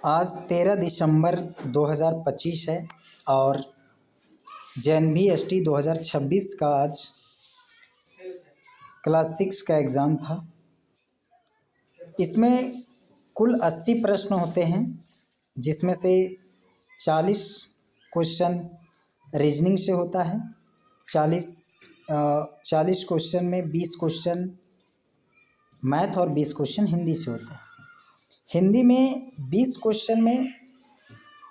आज 13 दिसंबर 2025 है और JNBST 2026 का आज क्लास 6 का एग्ज़ाम था। इसमें कुल 80 प्रश्न होते हैं, जिसमें से 40 क्वेश्चन रीजनिंग से होता है। 40 क्वेश्चन में 20 क्वेश्चन मैथ और 20 क्वेश्चन हिंदी से होता है। हिंदी में 20 क्वेश्चन में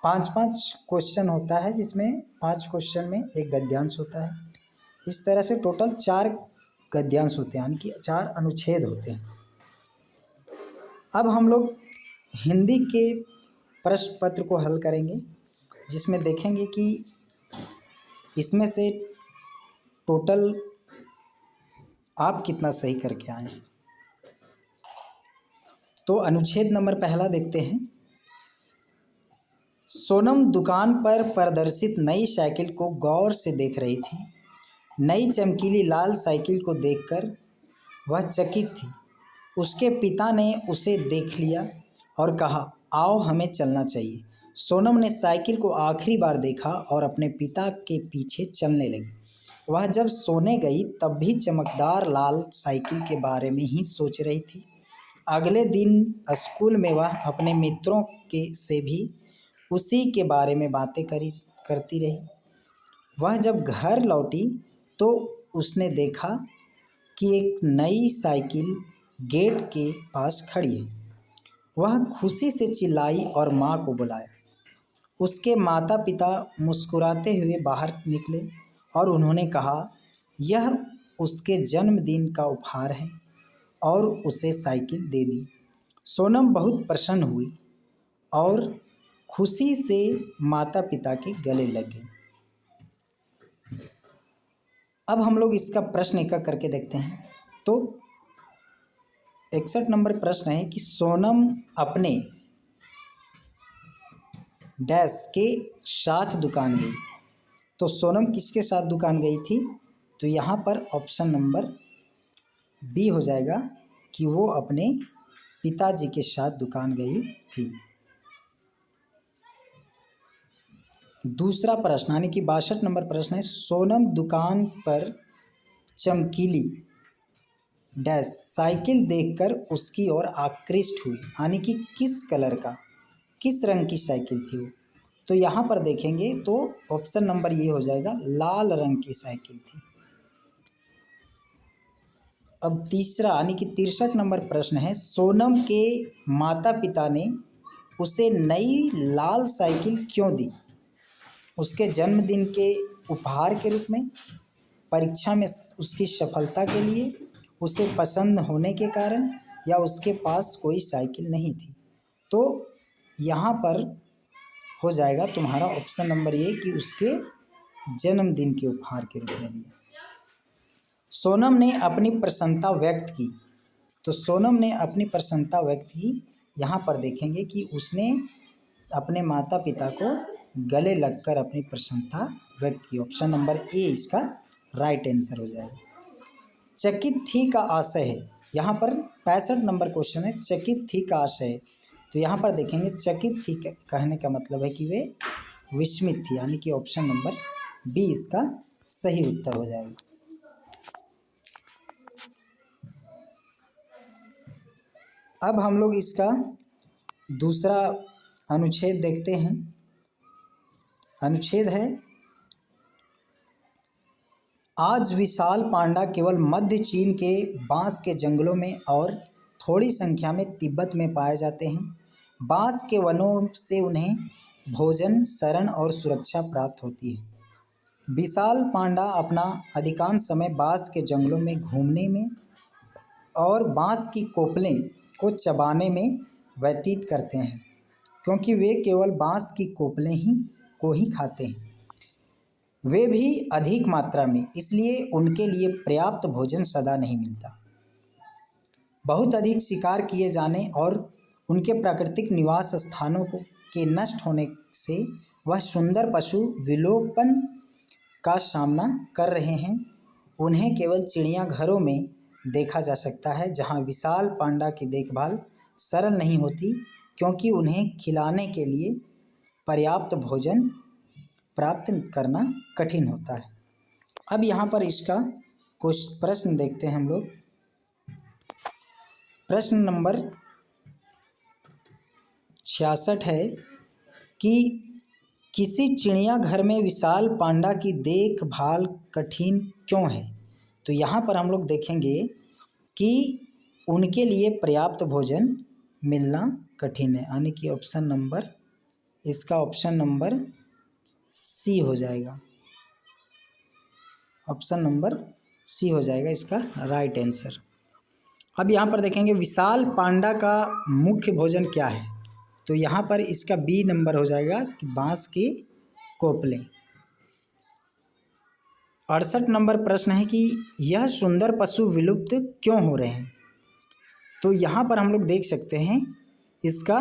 5-5 क्वेश्चन होता है, जिसमें 5 क्वेश्चन में एक गद्यांश होता है। इस तरह से टोटल 4 गद्यांश होते हैं, यानी कि 4 अनुच्छेद होते हैं। अब हम लोग हिंदी के प्रश्न पत्र को हल करेंगे, जिसमें देखेंगे कि इसमें से टोटल आप कितना सही करके आए हैं। तो अनुच्छेद नंबर पहला देखते हैं। सोनम दुकान पर प्रदर्शित नई साइकिल को गौर से देख रही थी। नई चमकीली लाल साइकिल को देखकर वह चकित थी। उसके पिता ने उसे देख लिया और कहा, आओ हमें चलना चाहिए। सोनम ने साइकिल को आखिरी बार देखा और अपने पिता के पीछे चलने लगी। वह जब सोने गई तब भी चमकदार लाल साइकिल के बारे में ही सोच रही थी। अगले दिन स्कूल में वह अपने मित्रों के से भी उसी के बारे में बातें करती रही। वह जब घर लौटी तो उसने देखा कि एक नई साइकिल गेट के पास खड़ी है। वह खुशी से चिल्लाई और माँ को बुलाया। उसके माता पिता मुस्कुराते हुए बाहर निकले और उन्होंने कहा, यह उसके जन्मदिन का उपहार है, और उसे साइकिल दे दी। सोनम बहुत प्रसन्न हुई और खुशी से माता पिता के गले लग गई। अब हम लोग इसका प्रश्न एक एक करके देखते हैं। तो 61 नंबर प्रश्न है कि सोनम अपने डैश के साथ दुकान गई। तो सोनम किसके साथ दुकान गई थी? तो यहाँ पर ऑप्शन नंबर बी हो जाएगा कि वो अपने पिताजी के साथ दुकान गई थी। दूसरा प्रश्न यानी कि 62 नंबर प्रश्न है, सोनम दुकान पर चमकीली डैश साइकिल देखकर उसकी ओर आकृष्ट हुई। यानी कि किस कलर का, किस रंग की साइकिल थी वो? तो यहाँ पर देखेंगे तो ऑप्शन नंबर ये हो जाएगा, लाल रंग की साइकिल थी। अब तीसरा यानी कि 63 नंबर प्रश्न है, सोनम के माता पिता ने उसे नई लाल साइकिल क्यों दी? उसके जन्मदिन के उपहार के रूप में, परीक्षा में उसकी सफलता के लिए, उसे पसंद होने के कारण, या उसके पास कोई साइकिल नहीं थी? तो यहाँ पर हो जाएगा तुम्हारा ऑप्शन नंबर ए कि उसके जन्मदिन के उपहार के रूप में दिया। सोनम ने अपनी प्रसन्नता व्यक्त की। तो सोनम ने अपनी प्रसन्नता व्यक्त की, यहाँ पर देखेंगे कि उसने अपने माता पिता को गले लगकर अपनी प्रसन्नता व्यक्त की। ऑप्शन नंबर ए इसका राइट आंसर हो जाएगा। चकित थी का आशय है, यहाँ पर 65 नंबर क्वेश्चन है, चकित थी का आशय है। तो यहाँ पर देखेंगे चकित थी कहने का मतलब है कि वे विस्मित थी, यानी कि ऑप्शन नंबर बी इसका सही उत्तर हो जाएगा। अब हम लोग इसका दूसरा अनुच्छेद देखते हैं। अनुच्छेद है, आज विशाल पांडा केवल मध्य चीन के बांस के जंगलों में और थोड़ी संख्या में तिब्बत में पाए जाते हैं। बांस के वनों से उन्हें भोजन, शरण और सुरक्षा प्राप्त होती है। विशाल पांडा अपना अधिकांश समय बांस के जंगलों में घूमने में और बांस की कोपलें को चबाने में व्यतीत करते हैं, क्योंकि वे केवल बांस की कोपलें को ही खाते हैं, वे भी अधिक मात्रा में, इसलिए उनके लिए पर्याप्त भोजन सदा नहीं मिलता। बहुत अधिक शिकार किए जाने और उनके प्राकृतिक निवास स्थानों के नष्ट होने से वह सुंदर पशु विलोपन का सामना कर रहे हैं। उन्हें केवल चिड़ियाघरों में देखा जा सकता है, जहां विशाल पांडा की देखभाल सरल नहीं होती, क्योंकि उन्हें खिलाने के लिए पर्याप्त भोजन प्राप्त करना कठिन होता है। अब यहाँ पर इसका कुछ प्रश्न देखते हैं हम लोग। प्रश्न नंबर 66 है कि किसी चिड़ियाघर में विशाल पांडा की देखभाल कठिन क्यों है। तो यहाँ पर हम लोग देखेंगे कि उनके लिए पर्याप्त भोजन मिलना कठिन है, यानी कि इसका ऑप्शन नंबर सी हो जाएगा। ऑप्शन नंबर सी हो जाएगा इसका राइट आंसर। अब यहाँ पर देखेंगे विशाल पांडा का मुख्य भोजन क्या है। तो यहाँ पर इसका बी नंबर हो जाएगा कि बांस की कोपलें। 68 नंबर प्रश्न है कि यह सुंदर पशु विलुप्त क्यों हो रहे हैं। तो यहाँ पर हम लोग देख सकते हैं इसका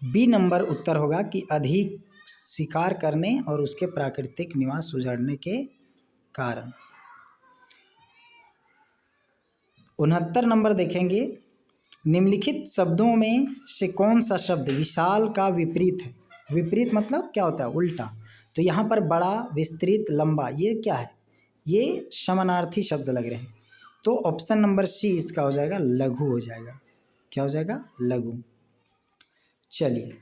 बी नंबर उत्तर होगा कि अधिक शिकार करने और उसके प्राकृतिक निवास उजाड़ने के कारण। 69 नंबर देखेंगे निम्नलिखित शब्दों में से कौन सा शब्द विशाल का विपरीत है। विपरीत मतलब क्या होता है, उल्टा। तो यहाँ पर बड़ा, विस्तृत, लंबा, ये क्या है, ये समानार्थी शब्द लग रहे हैं। तो ऑप्शन नंबर सी इसका हो जाएगा लघु हो जाएगा। क्या हो जाएगा, लघु। चलिए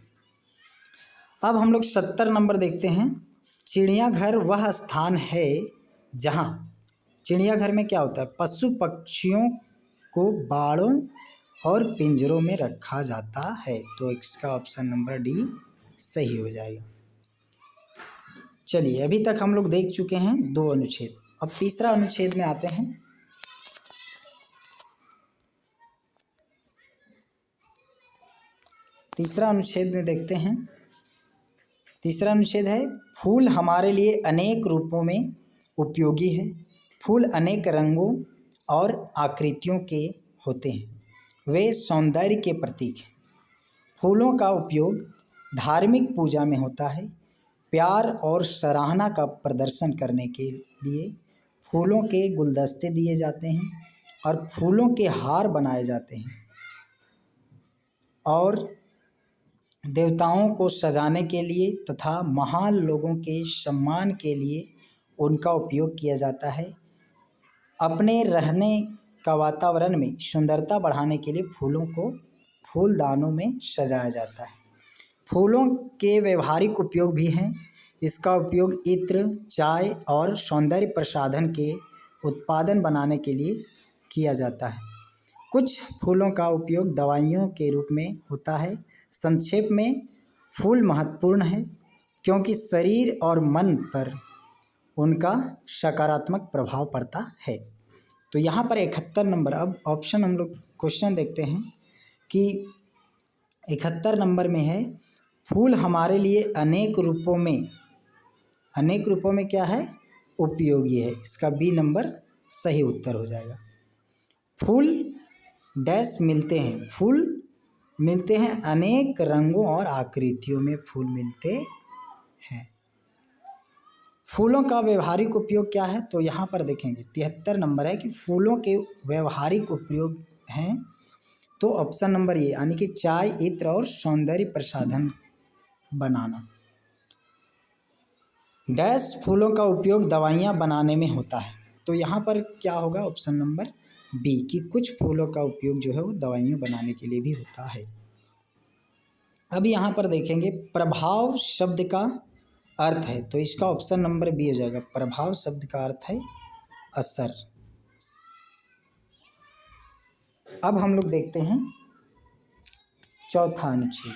अब हम लोग 70 नंबर देखते हैं। चिड़ियाघर वह स्थान है जहाँ, चिड़ियाघर में क्या होता है, पशु पक्षियों को बाड़ों और पिंजरों में रखा जाता है। तो इसका ऑप्शन नंबर डी सही हो जाएगा। चलिए अभी तक हम लोग देख चुके हैं 2 अनुच्छेद। अब तीसरा अनुच्छेद में आते हैं। तीसरा अनुच्छेद में देखते हैं। तीसरा अनुच्छेद है फूल हमारे लिए अनेक रूपों में उपयोगी है। फूल अनेक रंगों और आकृतियों के होते हैं, वे सौंदर्य के प्रतीक हैं। फूलों का उपयोग धार्मिक पूजा में होता है। प्यार और सराहना का प्रदर्शन करने के लिए फूलों के गुलदस्ते दिए जाते हैं और फूलों के हार बनाए जाते हैं और देवताओं को सजाने के लिए तथा महान लोगों के सम्मान के लिए उनका उपयोग किया जाता है। अपने रहने का वातावरण में सुंदरता बढ़ाने के लिए फूलों को फूलदानों में सजाया जाता है। फूलों के व्यवहारिक उपयोग भी हैं। इसका उपयोग इत्र, चाय और सौंदर्य प्रसाधन के उत्पादन बनाने के लिए किया जाता है। कुछ फूलों का उपयोग दवाइयों के रूप में होता है। संक्षेप में फूल महत्वपूर्ण है क्योंकि शरीर और मन पर उनका सकारात्मक प्रभाव पड़ता है। तो यहाँ पर 71 नंबर, अब ऑप्शन हम लोग क्वेश्चन देखते हैं कि 71 नंबर में है फूल हमारे लिए अनेक रूपों में क्या है, उपयोगी है। इसका बी नंबर सही उत्तर हो जाएगा। फूल डैश मिलते हैं, फूल मिलते हैं अनेक रंगों और आकृतियों में फूल मिलते हैं। फूलों का व्यवहारिक उपयोग क्या है, तो यहाँ पर देखेंगे 73 नंबर है कि फूलों के व्यवहारिक उपयोग हैं। तो ऑप्शन नंबर ये, यानी कि चाय, इत्र और सौंदर्य प्रसाधन बनाना। डैश फूलों का उपयोग दवाइयाँ बनाने में होता है। तो यहाँ पर क्या होगा, ऑप्शन नंबर बी कि कुछ फूलों का उपयोग जो है वो दवाइयाँ बनाने के लिए भी होता है। अब यहाँ पर देखेंगे प्रभाव शब्द का अर्थ है। तो इसका ऑप्शन नंबर बी हो जाएगा। प्रभाव शब्द का अर्थ है असर। अब हम लोग देखते हैं चौथा अनुच्छेद।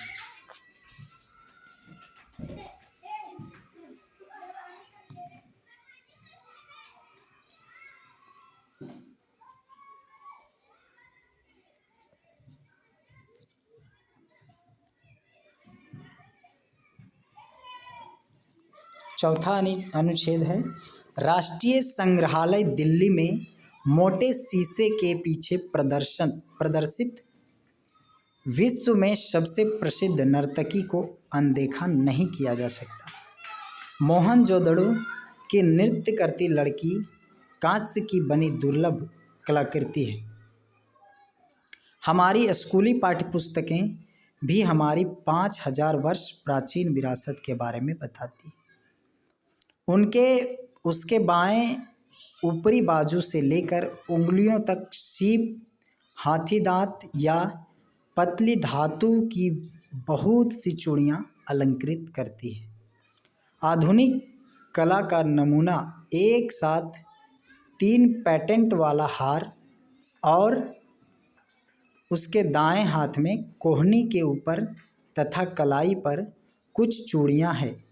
चौथा अनुच्छेद है राष्ट्रीय संग्रहालय दिल्ली में मोटे शीशे के पीछे प्रदर्शित विश्व में सबसे प्रसिद्ध नर्तकी को अनदेखा नहीं किया जा सकता। मोहनजोदड़ो की नृत्य करती लड़की कांस्य की बनी दुर्लभ कलाकृति है। हमारी स्कूली पाठ्यपुस्तकें भी हमारी 5000 वर्ष प्राचीन विरासत के बारे में बताती है। उसके बाएं ऊपरी बाजू से लेकर उंगलियों तक सीप, हाथी दांत या पतली धातु की बहुत सी चूड़ियाँ अलंकृत करती है। आधुनिक कला का नमूना एक साथ 3 पेटेंट वाला हार और उसके दाएं हाथ में कोहनी के ऊपर तथा कलाई पर कुछ चूड़ियाँ हैं।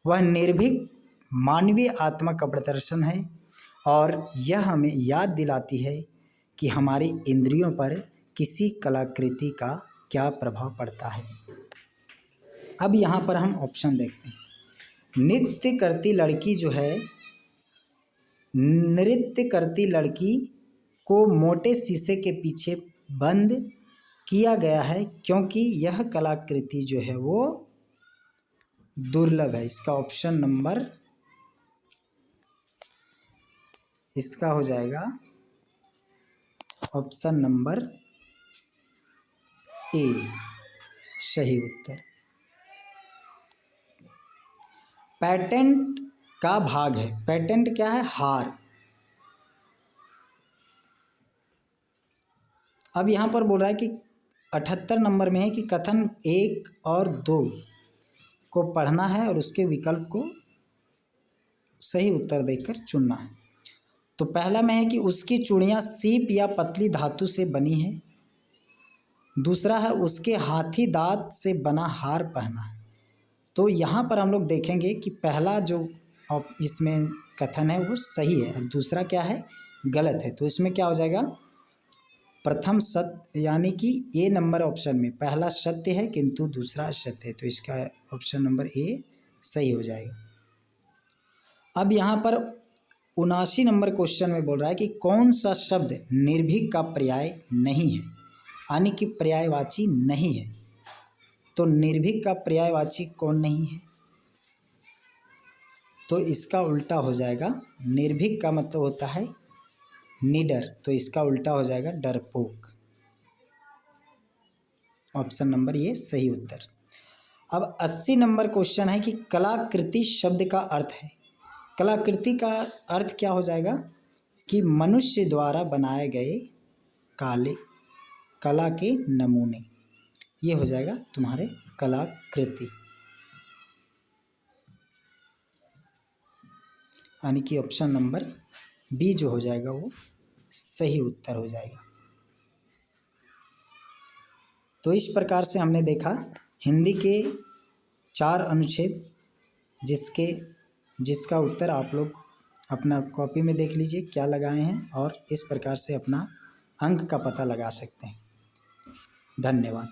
वह निर्भीक मानवीय आत्मा का प्रदर्शन है और यह हमें याद दिलाती है कि हमारी इंद्रियों पर किसी कलाकृति का क्या प्रभाव पड़ता है। अब यहाँ पर हम ऑप्शन देखते हैं। नृत्य करती लड़की को मोटे शीशे के पीछे बंद किया गया है क्योंकि यह कलाकृति जो है वो दुर्लभ है। इसका हो जाएगा ऑप्शन नंबर ए सही उत्तर। पेटेंट का भाग है। पेटेंट क्या है? हार। अब यहाँ पर बोल रहा है कि 78 नंबर में है कि कथन 1 और 2 को पढ़ना है और उसके विकल्प को सही उत्तर देकर चुनना है। तो पहला में है कि उसकी चूड़ियाँ सीप या पतली धातु से बनी है। दूसरा है उसके हाथी दांत से बना हार पहना है। तो यहाँ पर हम लोग देखेंगे कि पहला जो इसमें कथन है वो सही है और दूसरा क्या है? गलत है। तो इसमें क्या हो जाएगा? प्रथम सत्य, यानी कि ए नंबर ऑप्शन में पहला सत्य है किंतु दूसरा असत्य है। तो इसका ऑप्शन नंबर ए सही हो जाएगा। अब यहाँ पर 79 नंबर क्वेश्चन में बोल रहा है कि कौन सा शब्द निर्भीक का पर्याय नहीं है, यानी कि पर्यायवाची नहीं है। तो निर्भीक का पर्यायवाची कौन नहीं है? तो इसका उल्टा हो जाएगा। निर्भीक का मतलब होता है निडर, तो इसका उल्टा हो जाएगा डरपोक। ऑप्शन नंबर ये सही उत्तर। अब 80 नंबर क्वेश्चन है कि कलाकृति शब्द का अर्थ है। कलाकृति का अर्थ क्या हो जाएगा? कि मनुष्य द्वारा बनाए गए कला के नमूने, ये हो जाएगा तुम्हारे कलाकृति, यानी कि ऑप्शन नंबर बी जो हो जाएगा वो सही उत्तर हो जाएगा। तो इस प्रकार से हमने देखा हिंदी के 4 अनुच्छेद जिसका उत्तर आप लोग अपना कॉपी में देख लीजिए क्या लगाए हैं और इस प्रकार से अपना अंक का पता लगा सकते हैं। धन्यवाद।